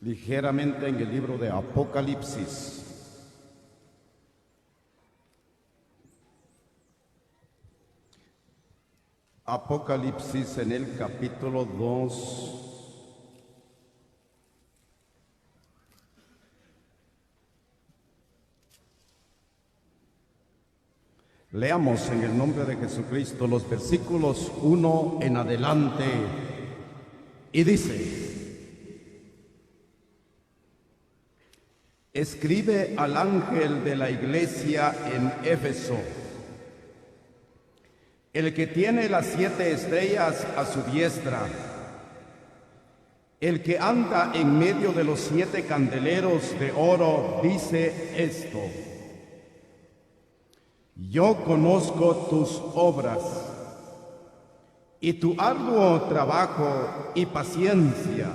ligeramente en el libro de Apocalipsis. Apocalipsis en el capítulo 2. Leamos en el nombre de Jesucristo los versículos 1 en adelante. Y dice: escribe al ángel de la iglesia en Éfeso, el que tiene las 7 estrellas a su diestra, el que anda en medio de los 7 candeleros de oro, dice esto: yo conozco tus obras y tu arduo trabajo y paciencia,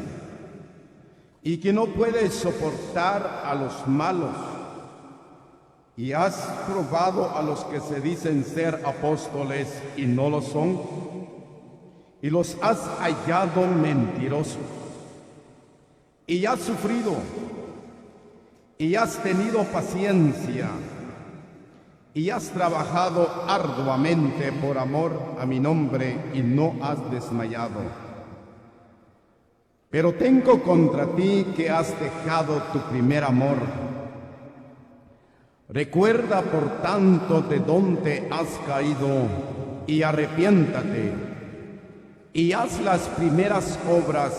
y que no puedes soportar a los malos, y has probado a los que se dicen ser apóstoles y no lo son, y los has hallado mentirosos, y has sufrido, y has tenido paciencia, y has trabajado arduamente por amor a mi nombre, y no has desmayado. Pero tengo contra ti que has dejado tu primer amor. Recuerda, por tanto, de dónde has caído, y arrepiéntate, y haz las primeras obras,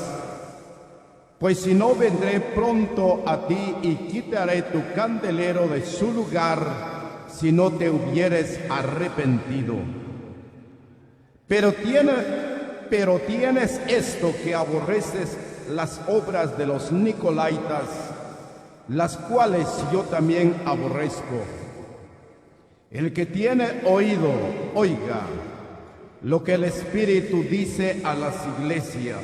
pues si no, vendré pronto a ti y quitaré tu candelero de su lugar, si no te hubieres arrepentido. Pero tienes esto, que aborreces las obras de los Nicolaitas, las cuales yo también aborrezco. El que tiene oído, oiga lo que el Espíritu dice a las iglesias.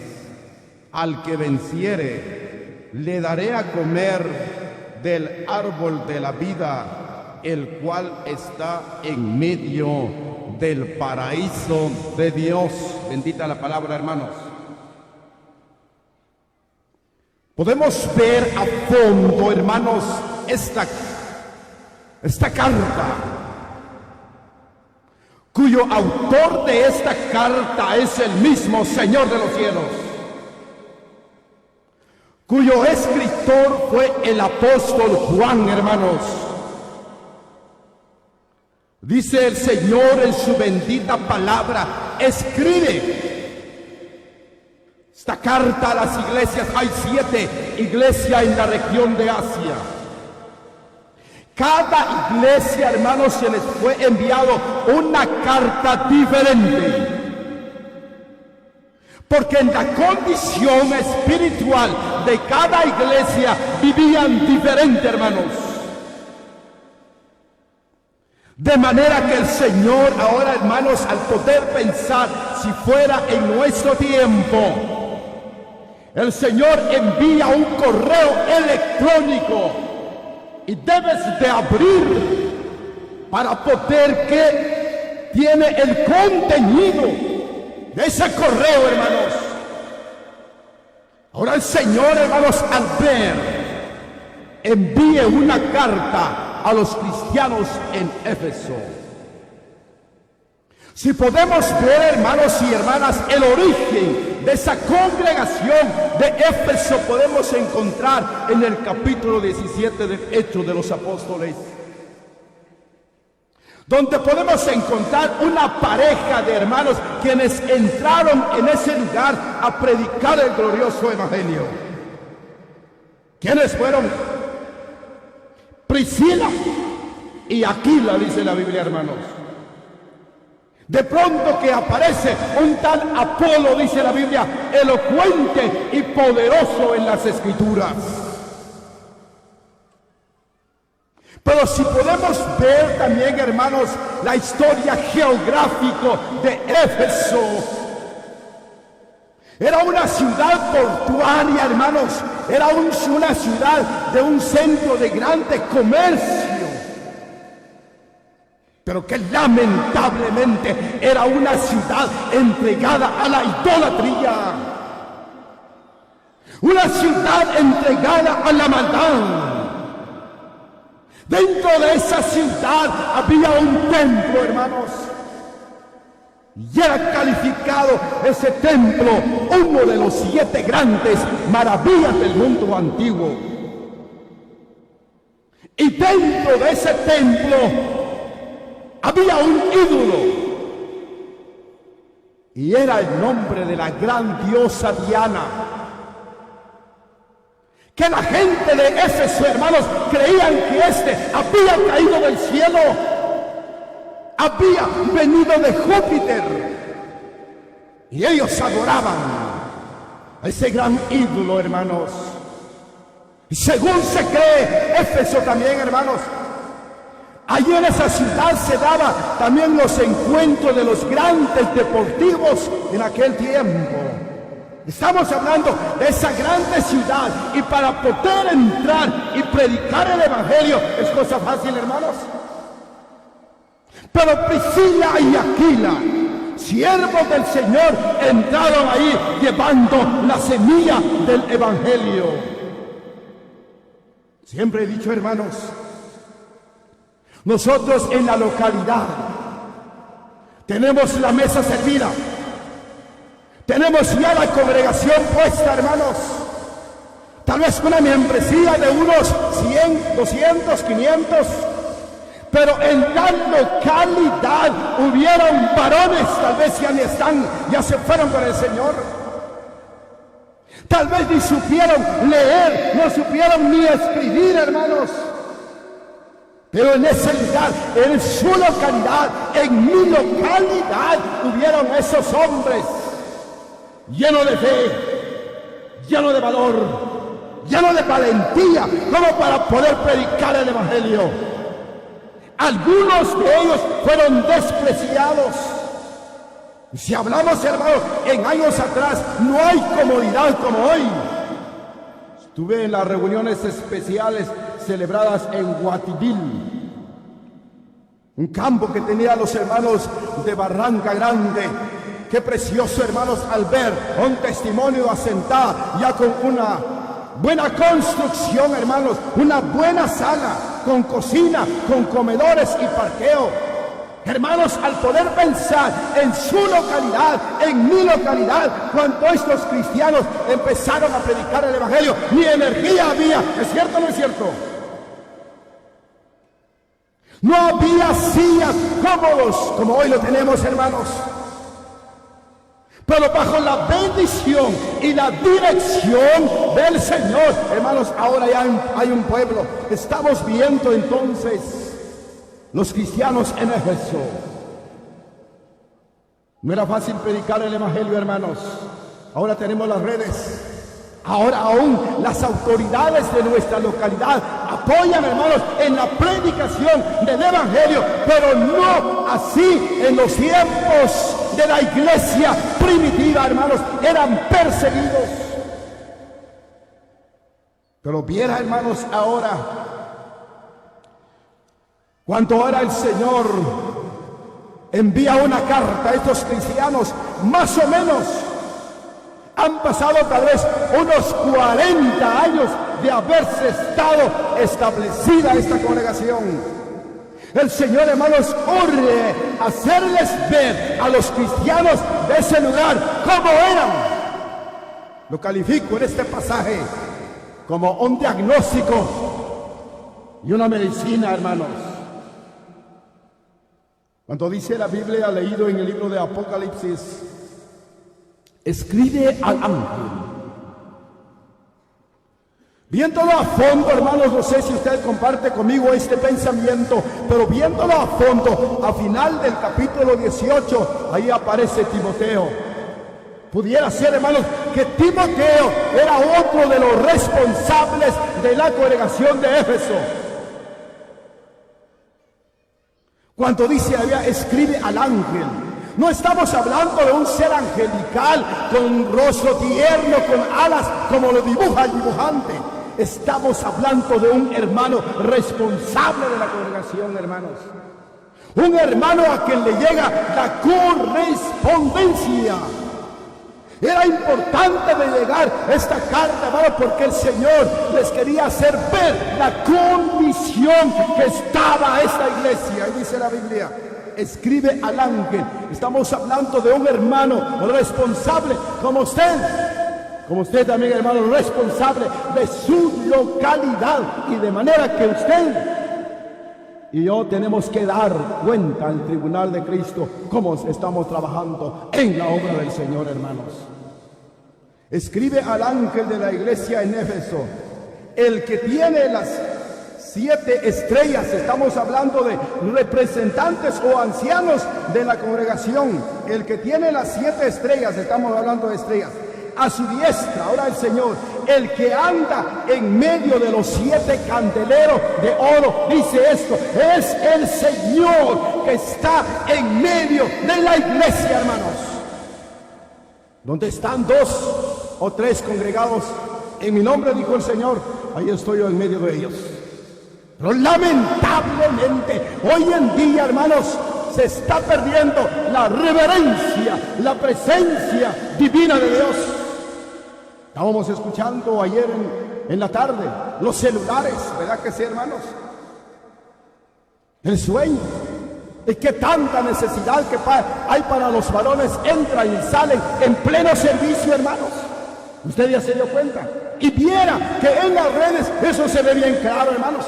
Al que venciere, le daré a comer del árbol de la vida, el cual está en medio del paraíso de Dios. Bendita la palabra, hermanos. Podemos ver a fondo, hermanos, esta carta, cuyo autor de esta carta es el mismo Señor de los cielos, cuyo escritor fue el apóstol Juan, hermanos. Dice el Señor en su bendita palabra: escribe esta carta a las iglesias. Hay 7 iglesias en la región de Asia. Cada iglesia, hermanos, se les fue enviado una carta diferente, porque en la condición espiritual de cada iglesia vivían diferente, hermanos. De manera que el Señor ahora, hermanos, al poder pensar si fuera en nuestro tiempo, el Señor envía un correo electrónico y debes de abrir para poder que tiene el contenido de ese correo, hermanos. Ahora el Señor, hermanos, al ver, envíe una carta a los cristianos en Éfeso. Si podemos ver, hermanos y hermanas, el origen de esa congregación de Éfeso, podemos encontrar en el capítulo 17 del Hechos de los Apóstoles, donde podemos encontrar una pareja de hermanos quienes entraron en ese lugar a predicar el glorioso evangelio. ¿Quiénes fueron? Priscila y Aquila, dice la Biblia, hermanos. De pronto que aparece un tal Apolo, dice la Biblia, elocuente y poderoso en las Escrituras. Pero si podemos ver también, hermanos, la historia geográfica de Éfeso, era una ciudad portuaria, hermanos. Era una ciudad de un centro de grande comercio, pero que lamentablemente era una ciudad entregada a la idolatría. una ciudad entregada a la maldad. Dentro de esa ciudad había un templo, hermanos, y era calificado ese templo uno de los 7 grandes maravillas del mundo antiguo. Y dentro de ese templo había un ídolo, y era el nombre de la gran diosa Diana, que la gente de Éfeso, hermanos, creían que había caído del cielo, había venido de Júpiter, y ellos adoraban a ese gran ídolo, hermanos. Y según se cree, Éfeso también, hermanos, allí en esa ciudad se daban también los encuentros de los grandes deportivos en aquel tiempo. Estamos hablando de esa grande ciudad, y para poder entrar y predicar el evangelio es cosa fácil, hermanos. Pero Priscila y Aquila, siervos del Señor, entraron ahí llevando la semilla del evangelio. Siempre he dicho, hermanos, nosotros en la localidad tenemos la mesa servida, tenemos ya la congregación puesta, hermanos. Tal vez una membresía de unos 100, 200, 500. Pero en la localidad hubieron varones, tal vez ya ni están, ya se fueron con el Señor. Tal vez ni supieron leer, no supieron ni escribir, hermanos. Pero en ese lugar, en su localidad, en mi localidad, hubieron esos hombres llenos de fe, llenos de valor, llenos de valentía, como para poder predicar el evangelio. Algunos de ellos fueron despreciados. Y si hablamos, hermanos, en años atrás, no hay comodidad como hoy. Estuve en las reuniones especiales celebradas en Guativil, un campo que tenía los hermanos de Barranca Grande. Qué precioso, hermanos, al ver un testimonio asentado ya con una buena construcción, hermanos, una buena sala, con cocina, con comedores y parqueo. Hermanos, al poder pensar en su localidad, en mi localidad, cuando estos cristianos empezaron a predicar el evangelio, ni energía había. ¿Es cierto o no es cierto? No había sillas cómodos como hoy lo tenemos, hermanos. Pero bajo la bendición y la dirección del Señor, hermanos, ahora ya hay un pueblo. Estamos viendo entonces los cristianos en Éfeso. No era fácil predicar el evangelio, hermanos. Ahora tenemos las redes. Ahora aún las autoridades de nuestra localidad apoyan, hermanos, en la predicación del evangelio, pero no así en los tiempos de la iglesia primitiva, hermanos. Eran perseguidos. Pero viera, hermanos, ahora, cuando ahora el Señor envía una carta a estos cristianos, más o menos han pasado tal vez unos 40 años de haberse estado establecida esta congregación. El Señor, hermanos, urge hacerles ver a los cristianos de ese lugar cómo eran. Lo califico en este pasaje como un diagnóstico y una medicina, hermanos. Cuando dice la Biblia, leído en el libro de Apocalipsis, escribe al ángel. Viéndolo a fondo, hermanos, no sé si usted comparte conmigo este pensamiento, pero viéndolo a fondo, a final del capítulo 18, ahí aparece Timoteo. Pudiera ser, hermanos, que Timoteo era otro de los responsables de la congregación de Éfeso. Cuando dice, escribe al ángel, no estamos hablando de un ser angelical con un rostro tierno, con alas, como lo dibuja el dibujante. Estamos hablando de un hermano responsable de la congregación, hermanos. Un hermano a quien le llega la correspondencia. Era importante de llegar esta carta, hermano, porque el Señor les quería hacer ver la condición que estaba esta iglesia. Y dice la Biblia, escribe al ángel. Estamos hablando de un hermano responsable como usted también, hermano, responsable de su localidad, y de manera que usted y yo tenemos que dar cuenta al tribunal de Cristo cómo estamos trabajando en la obra del Señor, hermanos. Escribe al ángel de la iglesia en Éfeso, el que tiene las 7 estrellas. Estamos hablando de representantes o ancianos de la congregación. El que tiene las 7 estrellas, estamos hablando de estrellas. A su diestra, ahora el Señor, el que anda en medio de los 7 candeleros de oro, dice esto, es el Señor que está en medio de la iglesia, hermanos. Donde están 2 o 3 congregados en mi nombre, dijo el Señor, ahí estoy yo en medio de ellos. Pero lamentablemente, hoy en día, hermanos, se está perdiendo la reverencia, la presencia divina de Dios. Estábamos escuchando ayer en la tarde los celulares, ¿verdad que sí, hermanos? El sueño. ¿Y qué tanta necesidad que hay para los varones? Entran y salen en pleno servicio, hermanos. Usted ya se dio cuenta. Y viera que en las redes eso se ve bien claro, hermanos.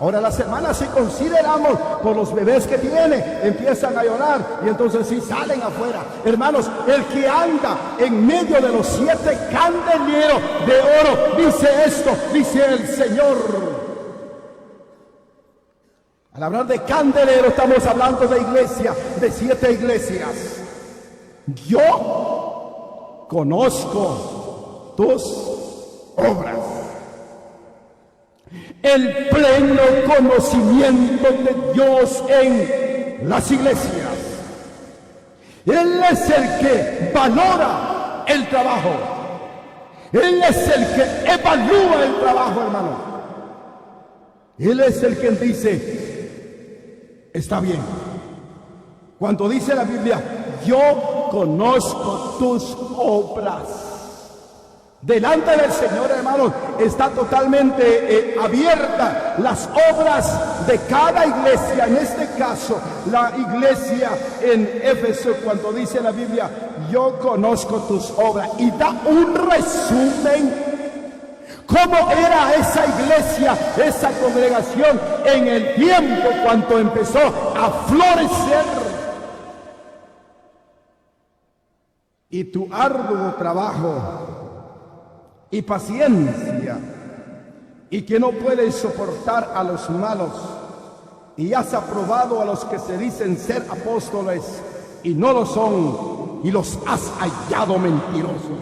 Ahora las hermanas, si consideramos por los bebés que tiene, empiezan a llorar y entonces sí salen afuera. Hermanos, el que anda en medio de los 7 candeleros de oro, dice esto, dice el Señor. Al hablar de candelero estamos hablando de iglesia, de 7 iglesias. Yo conozco tus obras. El pleno conocimiento de Dios en las iglesias. Él es el que valora el trabajo. Él es el que evalúa el trabajo, hermano. Él es el que dice, está bien. Cuando dice la Biblia, yo conozco tus obras. Delante del Señor, hermanos, está totalmente abierta las obras de cada iglesia. En este caso, la iglesia en Éfeso, cuando dice la Biblia, yo conozco tus obras, y da un resumen cómo era esa iglesia, esa congregación en el tiempo cuando empezó a florecer. Y tu arduo trabajo y paciencia, y que no puedes soportar a los malos, y has aprobado a los que se dicen ser apóstoles y no lo son, y los has hallado mentirosos.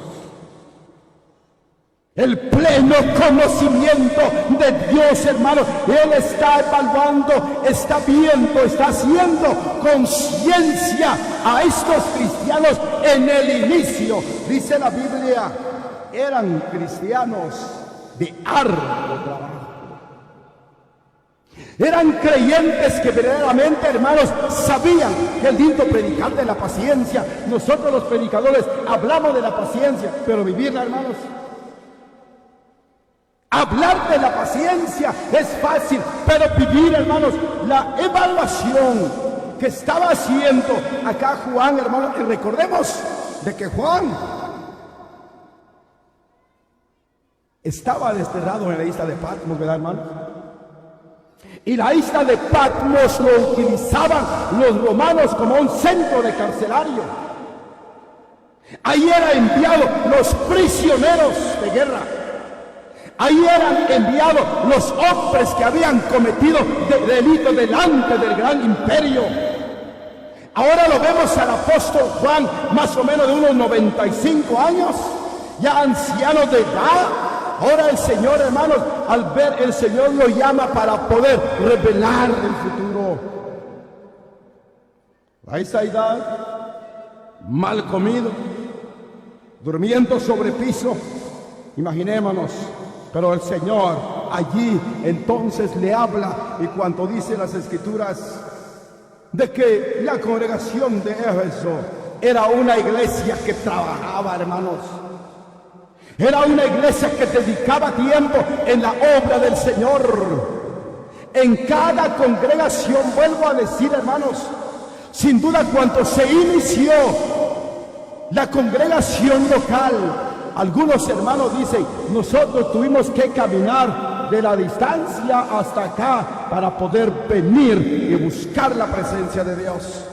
El pleno conocimiento de Dios, hermanos, Él está evaluando, está viendo, está haciendo conciencia a estos cristianos en el inicio. Dice la Biblia, eran cristianos de arduo trabajo. Eran creyentes que verdaderamente, hermanos, sabían que el lindo predicar de la paciencia. Nosotros los predicadores hablamos de la paciencia, pero vivirla, hermanos. Hablar de la paciencia es fácil, pero vivir, hermanos, la evaluación que estaba haciendo acá Juan, hermanos, y recordemos de que Juan estaba desterrado en la isla de Patmos, ¿verdad, hermanos? Y la isla de Patmos lo utilizaban los romanos como un centro de carcelario. Ahí eran enviados los prisioneros de guerra. Ahí eran enviados los hombres que habían cometido delitos delante del gran imperio. Ahora lo vemos al apóstol Juan, más o menos de unos 95 años, ya anciano de edad. Ahora el Señor, hermanos, al ver, el Señor lo llama para poder revelar el futuro. A esa edad, mal comido, durmiendo sobre piso, imaginémonos. Pero el Señor allí entonces le habla, y cuando dice las Escrituras de que la congregación de Éfeso era una iglesia que trabajaba, hermanos. Era una iglesia que dedicaba tiempo en la obra del Señor. En cada congregación, vuelvo a decir, hermanos, sin duda cuando se inició la congregación local, algunos hermanos dicen, nosotros tuvimos que caminar de la distancia hasta acá para poder venir y buscar la presencia de Dios.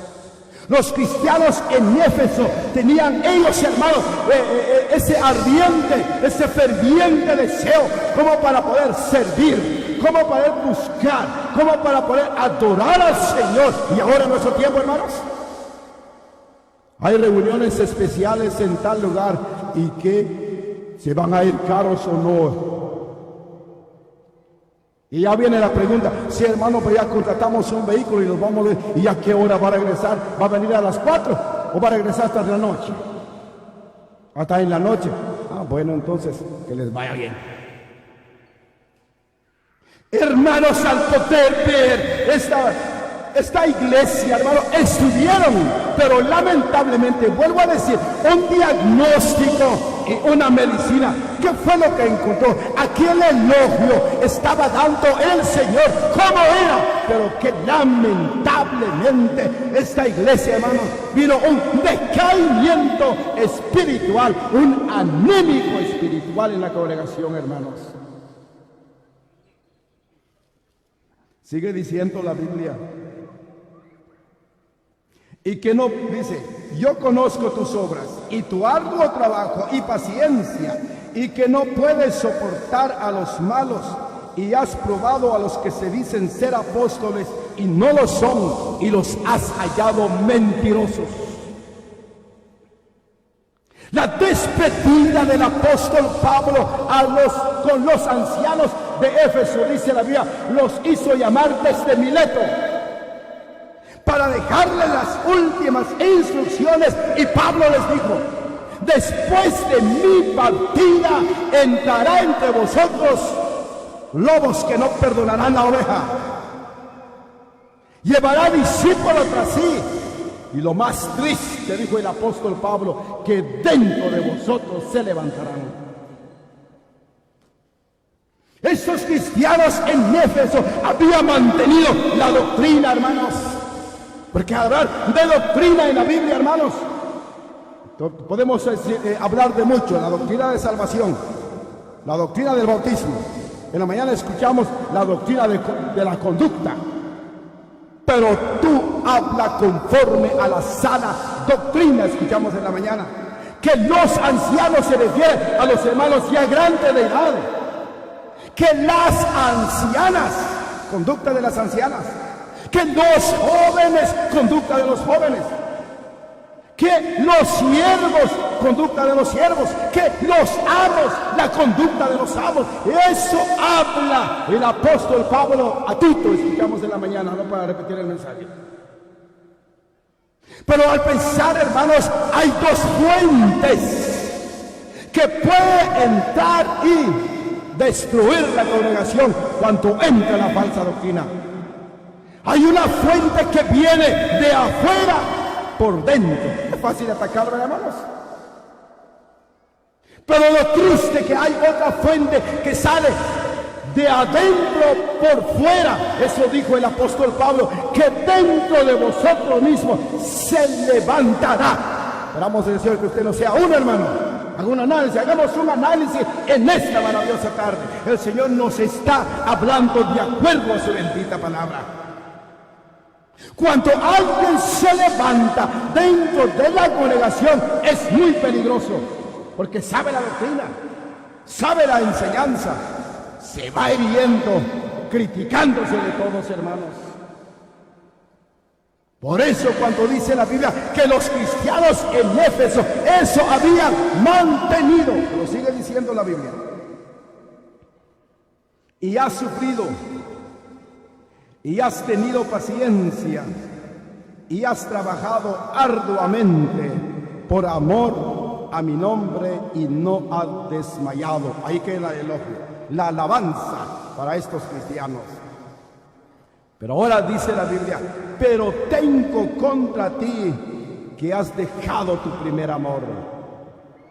Los cristianos en Éfeso tenían ellos, hermanos, ese ardiente, ese ferviente deseo como para poder servir, como para poder buscar, como para poder adorar al Señor. Y ahora en nuestro tiempo, hermanos, hay reuniones especiales en tal lugar y que se van a ir caros o no. Y ya viene la pregunta, si hermano, pues ya contratamos un vehículo y nos vamos a ver, ¿y a qué hora va a regresar? ¿Va a venir a las 4 o va a regresar hasta la noche? Hasta en la noche. Ah, bueno, entonces, que les vaya bien. Hermanos, al poder ver esta iglesia, hermano, estudiaron, pero lamentablemente, vuelvo a decir, un diagnóstico y una medicina. ¿Qué fue lo que encontró? Aquel elogio estaba dando el Señor como era, pero que lamentablemente esta iglesia, hermano, vino un decaimiento espiritual, un anémico espiritual en la congregación, hermanos. Sigue diciendo la Biblia. Y que no, dice, yo conozco tus obras y tu arduo trabajo y paciencia, y que no puedes soportar a los malos, y has probado a los que se dicen ser apóstoles y no lo son, y los has hallado mentirosos. La despedida del apóstol Pablo con los ancianos de Éfeso, dice la Biblia, los hizo llamar desde Mileto para dejarle las últimas instrucciones, y Pablo les dijo, después de mi partida entrará entre vosotros lobos que no perdonarán la oveja, llevará discípulos tras sí, y lo más triste, dijo el apóstol Pablo, que dentro de vosotros se levantarán. Estos cristianos en Éfeso habían mantenido la doctrina, hermanos. Porque hablar de doctrina en la Biblia, hermanos, podemos hablar de mucho. La doctrina de salvación, la doctrina del bautismo. En la mañana escuchamos la doctrina de la conducta. Pero tú habla conforme a la sana doctrina, escuchamos en la mañana. Que los ancianos se refieren a los hermanos ya grandes de edad. Que las ancianas, conducta de las ancianas. Que los jóvenes, conducta de los jóvenes. Que los siervos, conducta de los siervos. Que los amos, la conducta de los amos. Eso habla el apóstol Pablo a Tito, escuchamos en la mañana, no para repetir el mensaje. Pero al pensar, hermanos, hay dos fuentes que pueden entrar y destruir la congregación cuando entra la falsa doctrina. Hay una fuente que viene de afuera por dentro. Es fácil atacarla, hermanos. Pero lo triste es que hay otra fuente que sale de adentro por fuera. Eso dijo el apóstol Pablo, que dentro de vosotros mismos se levantará. Esperamos el Señor que usted no sea uno, hermano. Haga un análisis, hagamos un análisis en esta maravillosa tarde. El Señor nos está hablando de acuerdo a su bendita palabra. Cuando alguien se levanta dentro de la congregación es muy peligroso, porque sabe la doctrina, sabe la enseñanza, se va hiriendo, criticándose de todos, hermanos. Por eso cuando dice la Biblia que los cristianos en Éfeso eso habían mantenido, lo sigue diciendo la Biblia, y has sufrido, y has tenido paciencia, y has trabajado arduamente por amor a mi nombre, y no has desmayado. Ahí queda el elogio, la alabanza para estos cristianos. Pero ahora dice la Biblia, pero tengo contra ti que has dejado tu primer amor.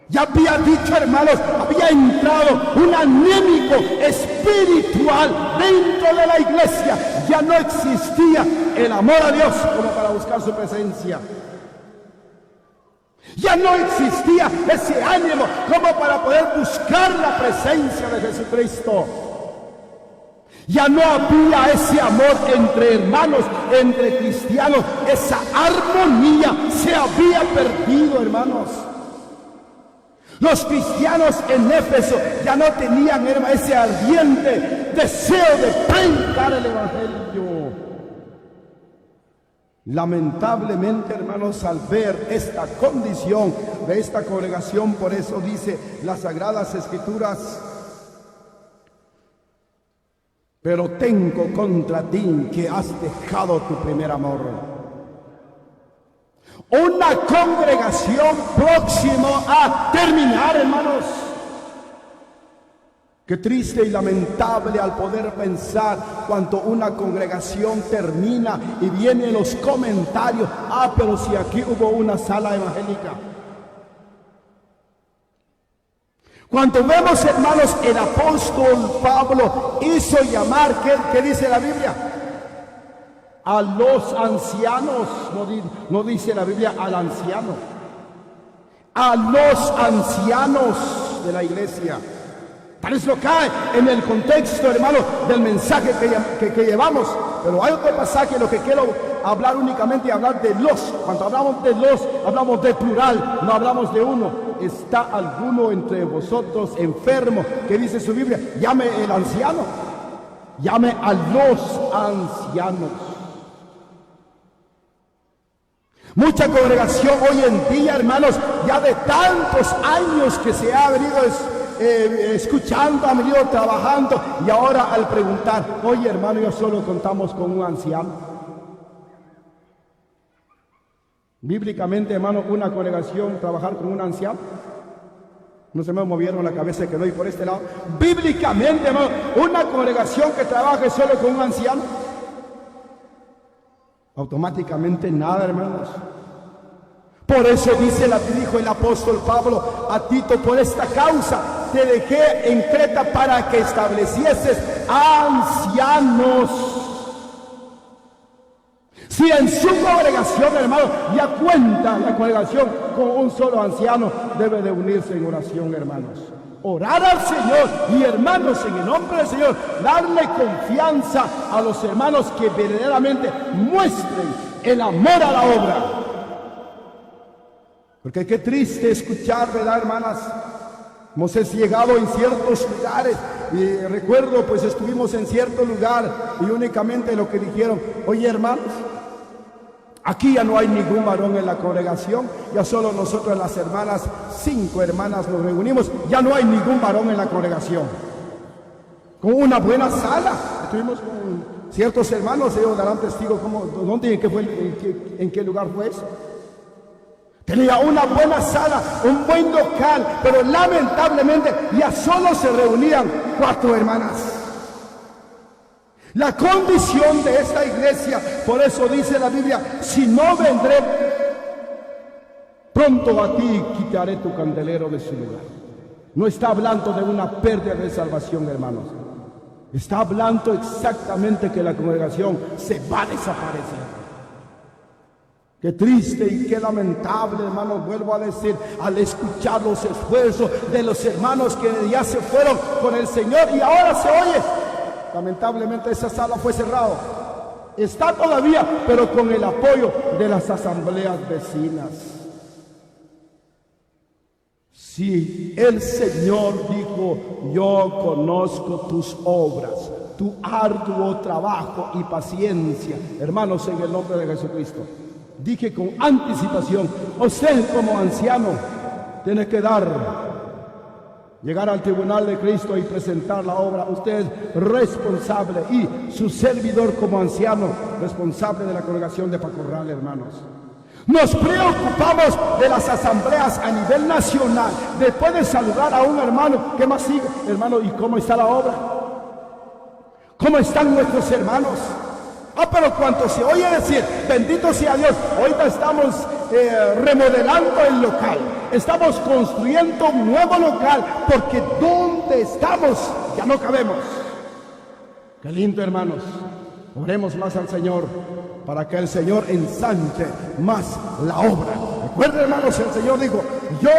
Ya había dicho, hermanos, había entrado un anémico espiritual dentro de la iglesia. Ya no existía el amor a Dios como para buscar su presencia. Ya no existía ese ánimo como para poder buscar la presencia de Jesucristo. Ya no había ese amor entre hermanos, entre cristianos. Esa armonía se había perdido, hermanos. Los cristianos en Éfeso ya no tenían, hermanos, ese ardiente deseo de predicar el evangelio. Lamentablemente, hermanos, al ver esta condición de esta congregación, por eso dice las Sagradas Escrituras: pero tengo contra ti que has dejado tu primer amor. Una congregación próxima a terminar, hermanos. Qué triste y lamentable al poder pensar cuando una congregación termina y vienen los comentarios: pero si aquí hubo una sala evangélica. Cuando vemos, hermanos, el apóstol Pablo hizo llamar, ¿qué dice la Biblia? A los ancianos, no dice la Biblia al anciano, a los ancianos de la iglesia. Tal vez no cae en el contexto, hermano, del mensaje que llevamos, pero hay otro pasaje, lo que quiero hablar únicamente, hablar de los. Cuando hablamos de los, hablamos de plural, no hablamos de uno. ¿Está alguno entre vosotros enfermo? ¿Qué dice su Biblia? Llame el anciano, llame a los ancianos. Mucha congregación hoy en día, hermanos, ya de tantos años que se ha venido escuchando, ha venido trabajando, y ahora al preguntar: oye, hermano, yo solo contamos con un anciano. Bíblicamente, hermano, una congregación trabajar con un anciano. No se me movieron la cabeza que doy por este lado. Bíblicamente, hermano, una congregación que trabaje solo con un anciano. Automáticamente nada, hermanos. Por eso dijo el apóstol Pablo a Tito: por esta causa te dejé en Creta para que establecieses ancianos. Si en su congregación, hermano, ya cuenta la congregación con un solo anciano, debe de unirse en oración, hermanos. Orar al Señor y, hermanos, en el nombre del Señor, darle confianza a los hermanos que verdaderamente muestren el amor a la obra. Porque qué triste escuchar, ¿verdad, hermanas? Hemos llegado en ciertos lugares y recuerdo, pues estuvimos en cierto lugar y únicamente lo que dijeron: oye, hermanos, aquí ya no hay ningún varón en la congregación, ya solo nosotros las hermanas, 5 hermanas nos reunimos, ya no hay ningún varón en la congregación. Con una buena sala, estuvimos con ciertos hermanos, ellos darán testigo dónde, en qué lugar fue eso. Tenía una buena sala, un buen local, pero lamentablemente ya solo se reunían 4 hermanas. La condición de esta iglesia, por eso dice la Biblia: si no vendré pronto a ti, quitaré tu candelero de su lugar. No está hablando de una pérdida de salvación, hermanos. Está hablando exactamente que la congregación se va a desaparecer. Qué triste y qué lamentable, hermanos, vuelvo a decir, al escuchar los esfuerzos de los hermanos que ya se fueron con el Señor y ahora se oye: lamentablemente esa sala fue cerrada. Está todavía, pero con el apoyo de las asambleas vecinas. Si el Señor dijo: yo conozco tus obras, tu arduo trabajo y paciencia, hermanos, en el nombre de Jesucristo, dije con anticipación: usted como anciano tiene que llegar al tribunal de Cristo y presentar la obra. Usted es responsable, y su servidor como anciano, responsable de la congregación de Pacorral, hermanos. Nos preocupamos de las asambleas a nivel nacional. Después de saludar a un hermano, ¿qué más sigue? Hermano, ¿y cómo está la obra? ¿Cómo están nuestros hermanos? Pero cuando se oye decir, bendito sea Dios, ahorita estamos remodelando el local, estamos construyendo un nuevo local, porque donde estamos ya no cabemos. Qué lindo, hermanos. Oremos más al Señor para que el Señor ensanche más la obra. Recuerden, hermanos, el Señor dijo, yo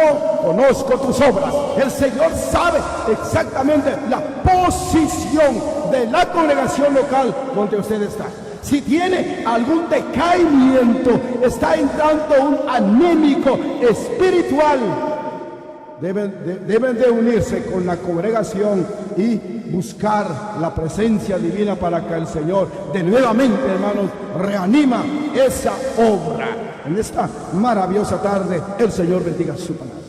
conozco tus obras. El Señor sabe exactamente la posición de la congregación local donde usted está. Si tiene algún decaimiento, está entrando un anémico espiritual, deben de unirse con la congregación y buscar la presencia divina para que el Señor de nuevamente, hermanos, reanima esa obra. En esta maravillosa tarde, el Señor bendiga su palabra.